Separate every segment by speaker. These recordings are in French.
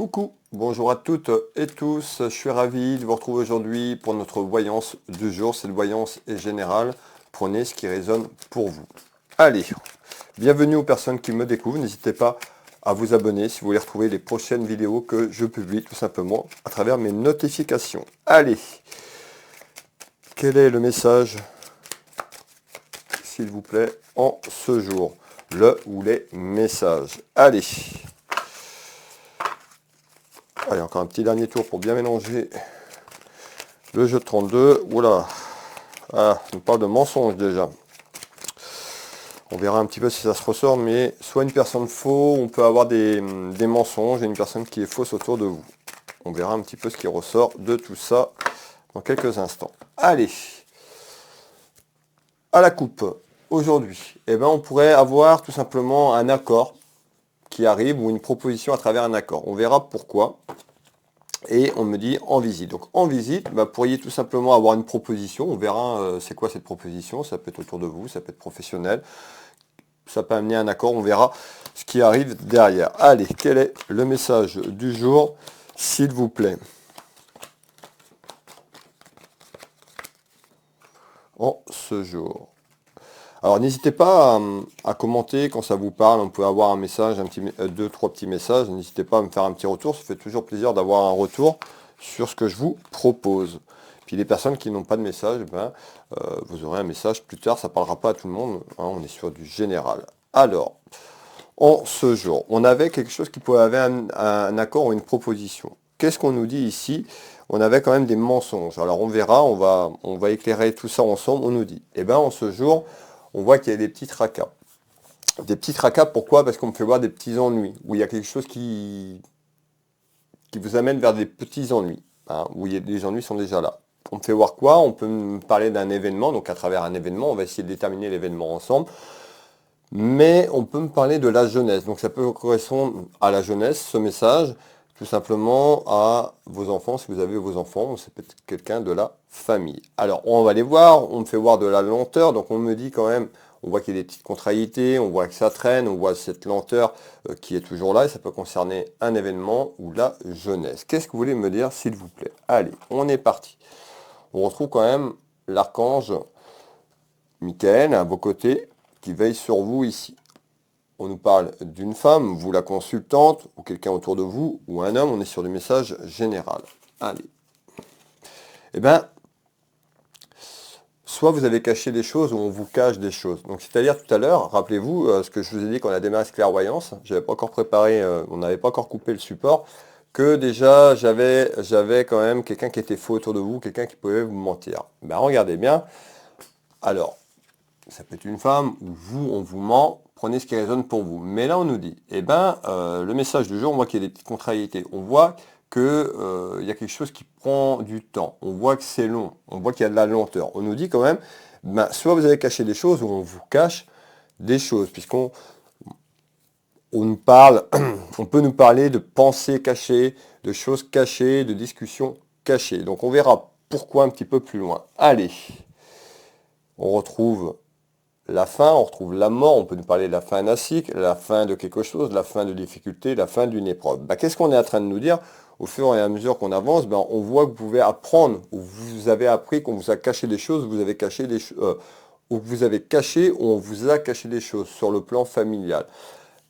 Speaker 1: Coucou, bonjour à toutes et tous, je suis ravi de vous retrouver aujourd'hui pour notre voyance du jour. Cette voyance est générale, prenez ce qui résonne pour vous. Allez, bienvenue aux personnes qui me découvrent, n'hésitez pas à vous abonner si vous voulez retrouver les prochaines vidéos que je publie tout simplement à travers mes notifications. Allez, quel est le message, s'il vous plaît, en ce jour? Le ou les messages. Allez. Allez, encore un petit dernier tour pour bien mélanger le jeu de 32. Oula, ah, on parle de mensonges déjà. On verra un petit peu si ça se ressort, mais soit une personne faux, on peut avoir des mensonges et une personne qui est fausse autour de vous. On verra un petit peu ce qui ressort de tout ça dans quelques instants. Allez, à la coupe, aujourd'hui, on pourrait avoir tout simplement un accord qui arrive ou une proposition à travers un accord. On verra pourquoi. Et on me dit en visite. Donc en visite, vous pourriez tout simplement avoir une proposition. On verra c'est quoi cette proposition. Ça peut être autour de vous, ça peut être professionnel. Ça peut amener un accord. On verra ce qui arrive derrière. Allez, quel est le message du jour, s'il vous plaît? En ce jour. Alors n'hésitez pas à commenter quand ça vous parle. On peut avoir un message, deux, trois petits messages. N'hésitez pas à me faire un petit retour. Ça fait toujours plaisir d'avoir un retour sur ce que je vous propose. Puis les personnes qui n'ont pas de message, vous aurez un message plus tard. Ça ne parlera pas à tout le monde. Hein, on est sur du général. Alors, en ce jour, on avait quelque chose qui pouvait avoir un accord ou une proposition. Qu'est-ce qu'on nous dit ici? On avait quand même des mensonges. Alors on verra, on va éclairer tout ça ensemble. On nous dit, en ce jour, on voit qu'il y a des petits tracas. Des petits tracas, pourquoi? Parce qu'on me fait voir des petits ennuis, où il y a quelque chose qui vous amène vers des petits ennuis, hein, où les ennuis sont déjà là. On me fait voir quoi? On peut me parler d'un événement, donc à travers un événement, on va essayer de déterminer l'événement ensemble. Mais on peut me parler de la jeunesse, donc ça peut correspondre à la jeunesse, ce message, tout simplement à vos enfants, si vous avez vos enfants, c'est peut-être quelqu'un de la famille. Alors on va les voir, on me fait voir de la lenteur, donc on me dit quand même, on voit qu'il y a des petites contrariétés, on voit que ça traîne, on voit cette lenteur qui est toujours là, et ça peut concerner un événement ou la jeunesse. Qu'est-ce que vous voulez me dire, s'il vous plaît? Allez, on est parti. On retrouve quand même l'archange Michael à vos côtés, qui veille sur vous ici. On nous parle d'une femme, vous la consultante, ou quelqu'un autour de vous, ou un homme, on est sur du message général. Allez. Soit vous avez caché des choses, ou on vous cache des choses. Donc c'est-à-dire tout à l'heure, rappelez-vous ce que je vous ai dit quand on a démarré cette clairvoyance, j'avais pas encore préparé, on n'avait pas encore coupé le support, que déjà j'avais quand même quelqu'un qui était faux autour de vous, quelqu'un qui pouvait vous mentir. Regardez bien. Alors, ça peut être une femme, ou vous, on vous ment, prenez ce qui résonne pour vous. Mais là, on nous dit, le message du jour, on voit qu'il y a des petites contrariétés. On voit qu'il y a quelque chose qui prend du temps. On voit que c'est long. On voit qu'il y a de la lenteur. On nous dit quand même, soit vous avez caché des choses, ou on vous cache des choses, puisqu'on nous parle, on peut nous parler de pensées cachées, de choses cachées, de discussions cachées. Donc on verra pourquoi un petit peu plus loin. Allez, on retrouve la fin, on retrouve la mort, on peut nous parler de la fin d'un cycle, la fin de quelque chose, la fin de difficulté, la fin d'une épreuve. Qu'est-ce qu'on est en train de nous dire? Au fur et à mesure qu'on avance, on voit que vous pouvez apprendre, ou vous avez appris qu'on vous a caché des choses, vous avez caché des choses, ou vous avez caché, ou on vous a caché des choses sur le plan familial.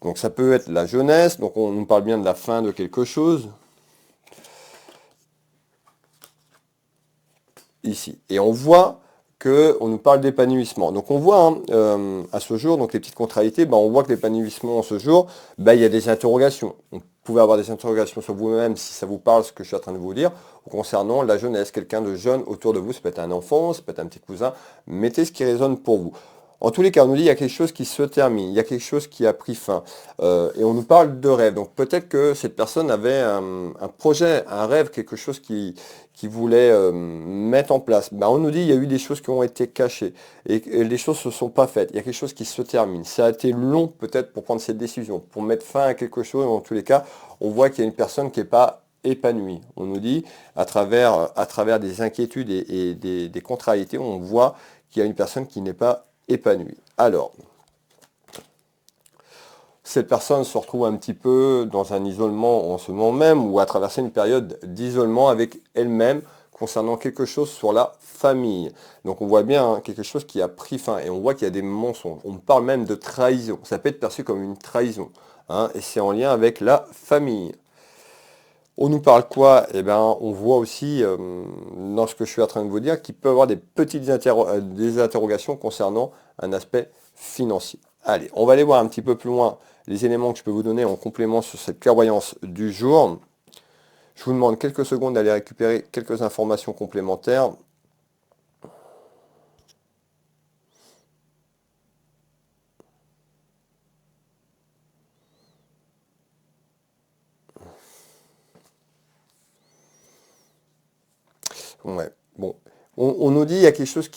Speaker 1: Donc ça peut être la jeunesse, donc on nous parle bien de la fin de quelque chose. Ici. Et on voit qu'on nous parle d'épanouissement. Donc on voit à ce jour, donc les petites contrariétés, on voit que l'épanouissement en ce jour, il y a des interrogations. Vous pouvez avoir des interrogations sur vous-même si ça vous parle, ce que je suis en train de vous dire, concernant la jeunesse, quelqu'un de jeune autour de vous, ça peut être un enfant, ça peut être un petit cousin, mettez ce qui résonne pour vous. En tous les cas, on nous dit qu'il y a quelque chose qui se termine, il y a quelque chose qui a pris fin. Et on nous parle de rêve. Donc peut-être que cette personne avait un projet, un rêve, quelque chose qui voulait mettre en place. On nous dit qu'il y a eu des choses qui ont été cachées et les choses ne se sont pas faites. Il y a quelque chose qui se termine. Ça a été long peut-être pour prendre cette décision, pour mettre fin à quelque chose. En tous les cas, on voit qu'il y a une personne qui n'est pas épanouie. On nous dit, à travers des inquiétudes et des contrariétés, on voit qu'il y a une personne qui n'est pas épanouie. Alors, cette personne se retrouve un petit peu dans un isolement en ce moment même ou a traversé une période d'isolement avec elle-même concernant quelque chose sur la famille. Donc on voit bien quelque chose qui a pris fin et on voit qu'il y a des mensonges. On parle même de trahison. Ça peut être perçu comme une trahison. Et c'est en lien avec la famille. On nous parle quoi? Eh bien, on voit aussi, dans ce que je suis en train de vous dire, qu'il peut y avoir des interrogations concernant un aspect financier. Allez, on va aller voir un petit peu plus loin les éléments que je peux vous donner en complément sur cette clairvoyance du jour. Je vous demande quelques secondes d'aller récupérer quelques informations complémentaires. Ouais, bon. On nous dit il y a quelque chose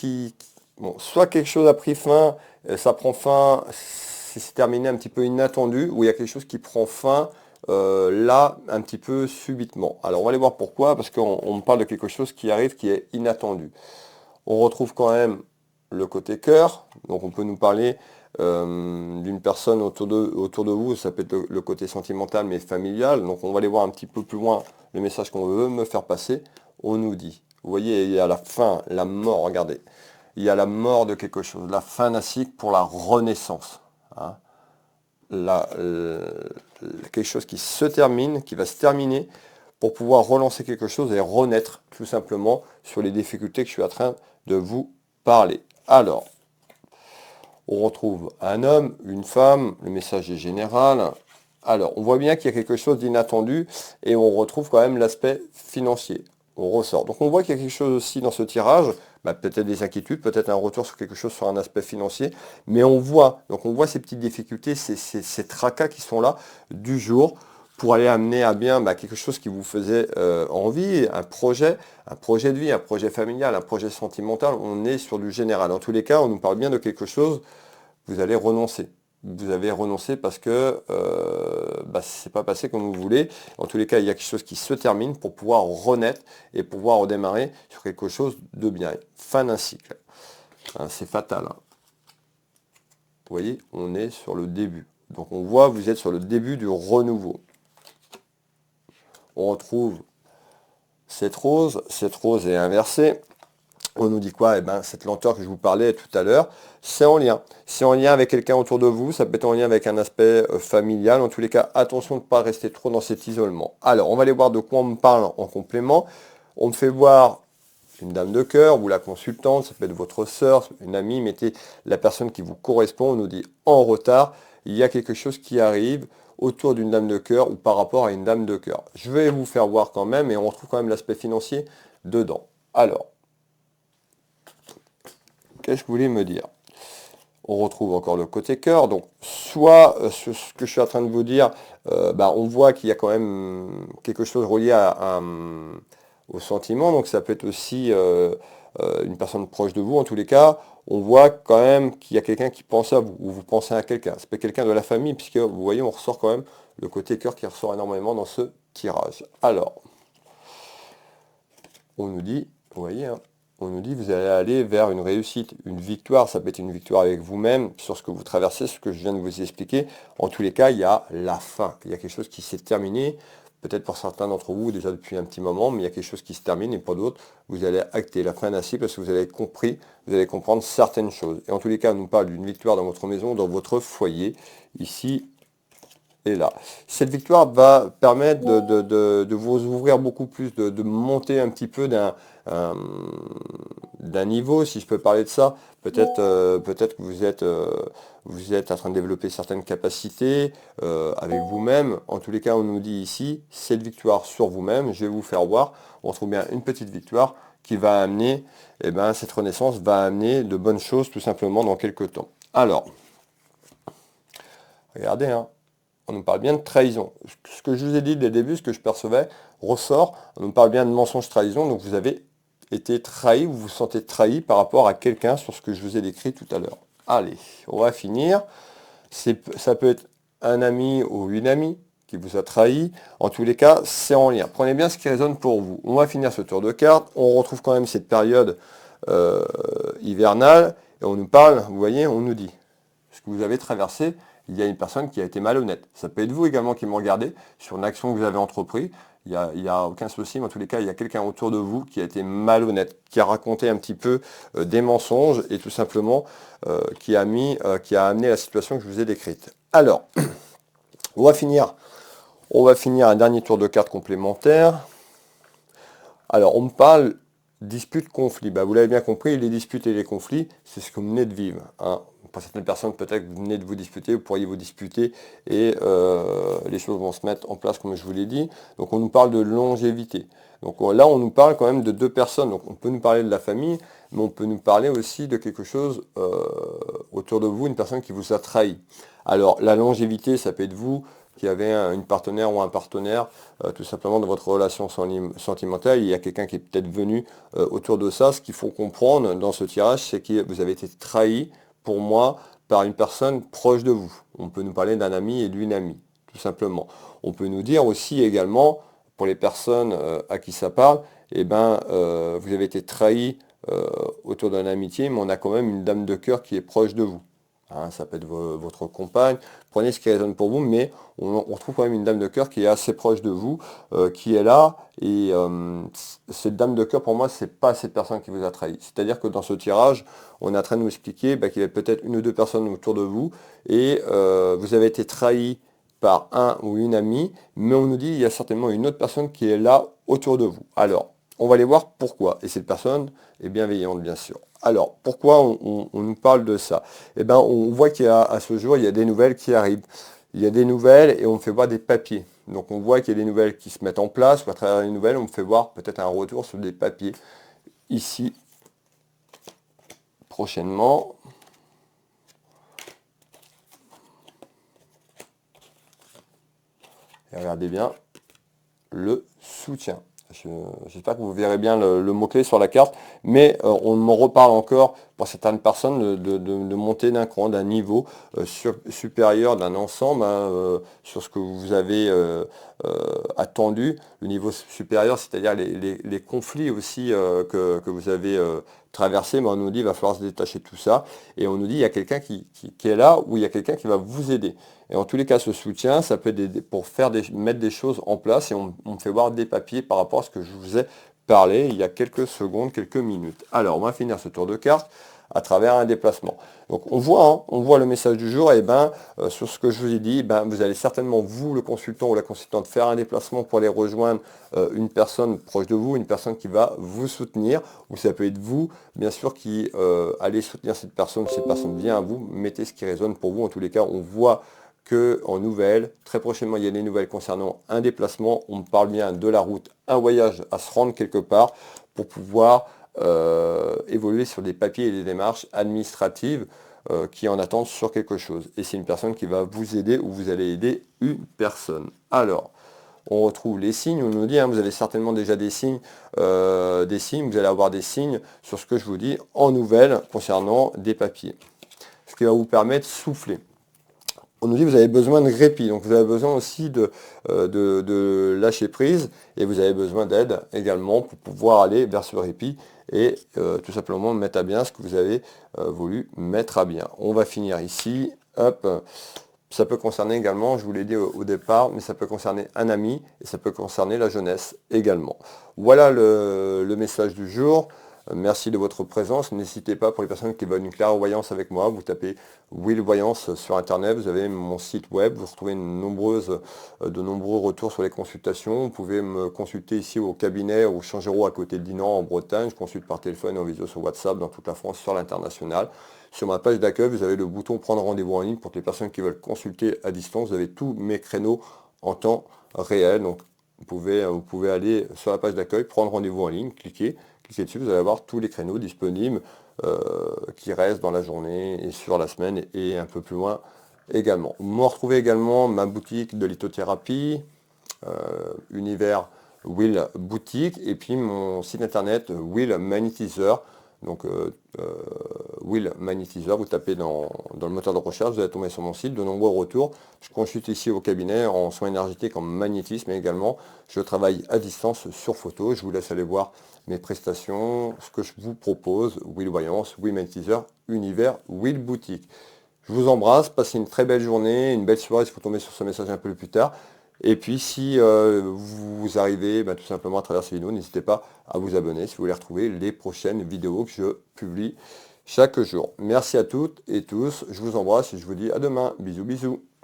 Speaker 1: bon, soit quelque chose a pris fin, ça prend fin, c'est terminé un petit peu inattendu, ou il y a quelque chose qui prend fin là, un petit peu subitement. Alors on va aller voir pourquoi, parce qu'on me parle de quelque chose qui arrive, qui est inattendu. On retrouve quand même le côté cœur, donc on peut nous parler d'une personne autour de vous, ça peut être le côté sentimental mais familial, donc on va aller voir un petit peu plus loin le message qu'on veut me faire passer. On nous dit, vous voyez, il y a la fin, la mort, regardez, il y a la mort de quelque chose, la fin d'un cycle pour la renaissance. hein. Quelque chose qui se termine, qui va se terminer pour pouvoir relancer quelque chose et renaître tout simplement sur les difficultés que je suis en train de vous parler. Alors, on retrouve un homme, une femme, le message est général. Alors, on voit bien qu'il y a quelque chose d'inattendu et on retrouve quand même l'aspect financier. On ressort. Donc on voit qu'il y a quelque chose aussi dans ce tirage, peut-être des inquiétudes, peut-être un retour sur quelque chose sur un aspect financier, mais on voit ces petites difficultés, ces tracas qui sont là du jour pour aller amener à bien quelque chose qui vous faisait envie, un projet de vie, un projet familial, un projet sentimental. On est sur du général. En tous les cas, on nous parle bien de quelque chose, vous allez renoncer. Vous avez renoncé parce que c'est pas passé comme vous voulez. En tous les cas, il y a quelque chose qui se termine pour pouvoir renaître et pouvoir redémarrer sur quelque chose de bien. Fin d'un cycle. C'est fatal. Vous voyez, on est sur le début. Donc on voit, vous êtes sur le début du renouveau. On retrouve cette rose est inversée. On nous dit quoi? Cette lenteur que je vous parlais tout à l'heure, c'est en lien. C'est en lien avec quelqu'un autour de vous, ça peut être en lien avec un aspect familial. En tous les cas, attention de ne pas rester trop dans cet isolement. Alors, on va aller voir de quoi on me parle en complément. On me fait voir une dame de cœur ou la consultante, ça peut être votre sœur, une amie, mettez la personne qui vous correspond. On nous dit en retard, il y a quelque chose qui arrive autour d'une dame de cœur ou par rapport à une dame de cœur. Je vais vous faire voir quand même et on retrouve quand même l'aspect financier dedans. Alors, qu'est-ce que vous voulez me dire? On retrouve encore le côté cœur. Donc, soit ce que je suis en train de vous dire, on voit qu'il y a quand même quelque chose relié au sentiment. Donc, ça peut être aussi une personne proche de vous. En tous les cas, on voit quand même qu'il y a quelqu'un qui pense à vous, ou vous pensez à quelqu'un. Ça peut être quelqu'un de la famille, puisque vous voyez, on ressort quand même le côté cœur qui ressort énormément dans ce tirage. Alors, on nous dit, vous voyez, on nous dit vous allez aller vers une réussite, une victoire. Ça peut être une victoire avec vous-même sur ce que vous traversez, ce que je viens de vous expliquer. En tous les cas, il y a la fin. Il y a quelque chose qui s'est terminé. Peut-être pour certains d'entre vous déjà depuis un petit moment, mais il y a quelque chose qui se termine et pour d'autres, vous allez acter la fin d'un cycle parce que vous avez compris, vous allez comprendre certaines choses. Et en tous les cas, on nous parle d'une victoire dans votre maison, dans votre foyer, ici et là. Cette victoire va permettre de vous ouvrir beaucoup plus, de monter un petit peu d'un niveau, si je peux parler de ça. Peut-être que vous êtes en train de développer certaines capacités avec vous-même. En tous les cas, on nous dit ici, cette victoire sur vous-même, je vais vous faire voir. On trouve bien une petite victoire qui va amener, cette renaissance va amener de bonnes choses tout simplement dans quelques temps. Alors, regardez, on nous parle bien de trahison. Ce que je vous ai dit dès le début, ce que je percevais, ressort, on nous parle bien de mensonge trahison, donc vous avez été trahi, vous vous sentez trahi par rapport à quelqu'un sur ce que je vous ai décrit tout à l'heure. Allez, on va finir. Ça peut être un ami ou une amie qui vous a trahi. En tous les cas, c'est en lien. Prenez bien ce qui résonne pour vous. On va finir ce tour de cartes. On retrouve quand même cette période hivernale et on nous parle, vous voyez, on nous dit ce que vous avez traversé il y a une personne qui a été malhonnête. Ça peut être vous également qui me regardez sur une action que vous avez entreprise. Il y a aucun souci, mais en tous les cas, il y a quelqu'un autour de vous qui a été malhonnête, qui a raconté un petit peu des mensonges et tout simplement qui a amené la situation que je vous ai décrite. Alors, on va finir un dernier tour de cartes complémentaires. Alors, on me parle dispute, conflit. Bah, vous l'avez bien compris, les disputes et les conflits, c'est ce que vous venez de vivre. Hein. Pour certaines personnes, peut-être que vous venez de vous disputer, vous pourriez vous disputer et les choses vont se mettre en place comme je vous l'ai dit. Donc, on nous parle de longévité. Donc là, on nous parle quand même de deux personnes. Donc, on peut nous parler de la famille, mais on peut nous parler aussi de quelque chose autour de vous, une personne qui vous a trahi. Alors, la longévité, ça peut être vous qui avez une partenaire ou un partenaire, tout simplement dans votre relation sentimentale, il y a quelqu'un qui est peut-être venu autour de ça. Ce qu'il faut comprendre dans ce tirage, c'est que vous avez été trahi, pour moi, par une personne proche de vous. On peut nous parler d'un ami et d'une amie, tout simplement. On peut nous dire aussi également, pour les personnes à qui ça parle, eh ben, vous avez été trahi autour d'une amitié, mais on a quand même une dame de cœur qui est proche de vous. Hein, ça peut être votre compagne, prenez ce qui résonne pour vous, mais on retrouve quand même une dame de cœur qui est assez proche de vous, qui est là, et cette dame de cœur, pour moi, c'est pas cette personne qui vous a trahi. C'est-à-dire que dans ce tirage, on est en train de nous expliquer qu'il y avait peut-être une ou deux personnes autour de vous, et vous avez été trahi par un ou une amie, mais on nous dit qu'il y a certainement une autre personne qui est là autour de vous. Alors, on va aller voir pourquoi, et cette personne est bienveillante, bien sûr. Alors, pourquoi on nous parle de ça? Eh bien, on voit qu'à ce jour, il y a des nouvelles qui arrivent. Il y a des nouvelles et on me fait voir des papiers. Donc, on voit qu'il y a des nouvelles qui se mettent en place, ou à travers les nouvelles, on me fait voir peut-être un retour sur des papiers. Ici, prochainement. Et regardez bien, le soutien. J'espère que vous verrez bien le mot-clé sur la carte, mais on me reparle encore pour certaines personnes de monter d'un cran, d'un niveau supérieur, d'un ensemble, hein, sur ce que vous avez attendu. Le niveau supérieur, c'est-à-dire les conflits aussi que vous avez traversés, mais on nous dit qu'il va falloir se détacher de tout ça, et on nous dit il y a quelqu'un qui est là, ou il y a quelqu'un qui va vous aider. Et en tous les cas, ce soutien, ça peut être pour mettre des choses en place, et on me fait voir des papiers par rapport à ce que je vous ai parlé il y a quelques secondes, quelques minutes. Alors, on va finir ce tour de carte à travers un déplacement. Donc on voit le message du jour, et sur ce que je vous ai dit, vous allez certainement, vous, le consultant ou la consultante, faire un déplacement pour aller rejoindre une personne proche de vous, une personne qui va vous soutenir, ou ça peut être vous, bien sûr, qui allez soutenir cette personne vient à vous, mettez ce qui résonne pour vous. En tous les cas, on voit que en nouvelles, très prochainement, il y a des nouvelles concernant un déplacement. On me parle bien de la route, un voyage à se rendre quelque part pour pouvoir évoluer sur des papiers et des démarches administratives qui en attendent sur quelque chose. Et c'est une personne qui va vous aider ou vous allez aider une personne. Alors, on retrouve les signes, on nous dit, hein, vous avez certainement déjà des signes, vous allez avoir des signes sur ce que je vous dis en nouvelles concernant des papiers. Ce qui va vous permettre de souffler. On nous dit que vous avez besoin de répit, donc vous avez besoin aussi de lâcher prise, et vous avez besoin d'aide également pour pouvoir aller vers ce répit et tout simplement mettre à bien ce que vous avez voulu mettre à bien. On va finir ici, hop, ça peut concerner également, je vous l'ai dit au départ, mais ça peut concerner un ami et ça peut concerner la jeunesse également. Voilà le message du jour. Merci de votre présence. N'hésitez pas, pour les personnes qui veulent une clairvoyance avec moi, vous tapez Will Voyance sur Internet, vous avez mon site web, vous retrouvez de nombreux retours sur les consultations. Vous pouvez me consulter ici au cabinet au Changero à côté de Dinan en Bretagne. Je consulte par téléphone, en visio sur WhatsApp, dans toute la France, sur l'international. Sur ma page d'accueil, vous avez le bouton Prendre rendez-vous en ligne pour les personnes qui veulent consulter à distance. Vous avez tous mes créneaux en temps réel. Donc vous pouvez aller sur la page d'accueil, prendre rendez-vous en ligne, cliquez dessus, vous allez avoir tous les créneaux disponibles qui restent dans la journée et sur la semaine et un peu plus loin également. Vous me retrouvez également ma boutique de lithothérapie, Univers Will Boutique, et puis mon site internet Will Magnétiseur. Donc Will Magnétiseur, vous tapez dans le moteur de recherche, vous allez tomber sur mon site, de nombreux retours. Je consulte ici au cabinet en soins énergétiques, en magnétisme, mais également je travaille à distance sur photo. Je vous laisse aller voir mes prestations, ce que je vous propose, Will Voyance, Will Magnétiseur, Univers, Will Boutique. Je vous embrasse, passez une très belle journée, une belle soirée si vous tombez sur ce message un peu plus tard. Et puis si vous arrivez tout simplement à travers ces vidéos, n'hésitez pas à vous abonner si vous voulez retrouver les prochaines vidéos que je publie chaque jour. Merci à toutes et tous, je vous embrasse et je vous dis à demain. Bisous bisous.